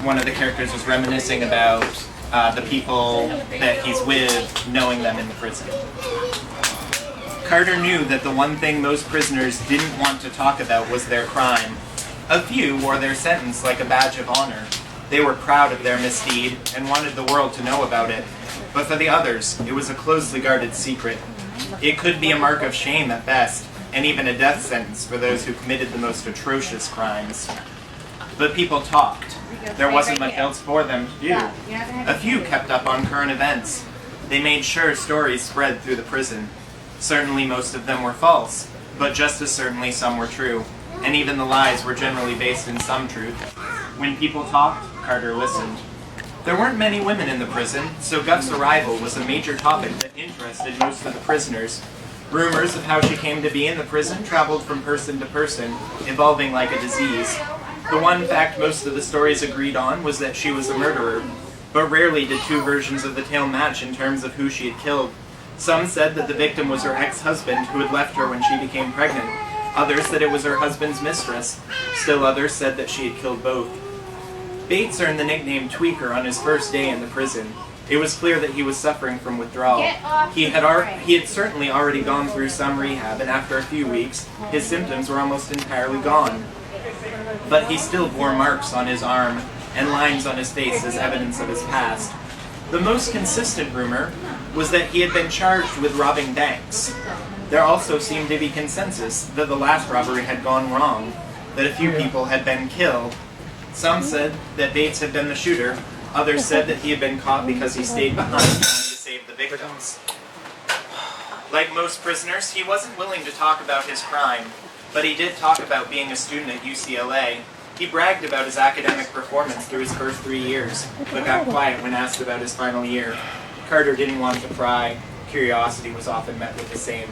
one of the characters was reminiscing about the people that he's with, knowing them in the prison. Carter knew that the one thing most prisoners didn't want to talk about was their crime. A few wore their sentence like a badge of honor. They were proud of their misdeed and wanted the world to know about it. But for the others, it was a closely guarded secret. It could be a mark of shame at best, and even a death sentence for those who committed the most atrocious crimes. But people talked. There wasn't much else for them to do. A few kept up on current events. They made sure stories spread through the prison. Certainly most of them were false, but just as certainly some were true, and even the lies were generally based in some truth. When people talked, Carter listened. There weren't many women in the prison, so Guff's arrival was a major topic that interested most of the prisoners. Rumors of how she came to be in the prison traveled from person to person, evolving like a disease. The one fact most of the stories agreed on was that she was a murderer, but rarely did two versions of the tale match in terms of who she had killed. Some said that the victim was her ex-husband who had left her when she became pregnant. Others that it was her husband's mistress. Still others said that she had killed both. Bates earned the nickname Tweaker on his first day in the prison. It was clear that he was suffering from withdrawal. He had certainly already gone through some rehab, and after a few weeks, his symptoms were almost entirely gone. But he still bore marks on his arm and lines on his face as evidence of his past. The most consistent rumor was that he had been charged with robbing banks. There also seemed to be consensus that the last robbery had gone wrong, that a few people had been killed. Some said that Bates had been the shooter. Others said that he had been caught because he stayed behind trying to save the victims. Like most prisoners, he wasn't willing to talk about his crime, but he did talk about being a student at UCLA. He bragged about his academic performance through his first 3 years, but got quiet when asked about his final year. Carter didn't want to pry. Curiosity was often met with the same.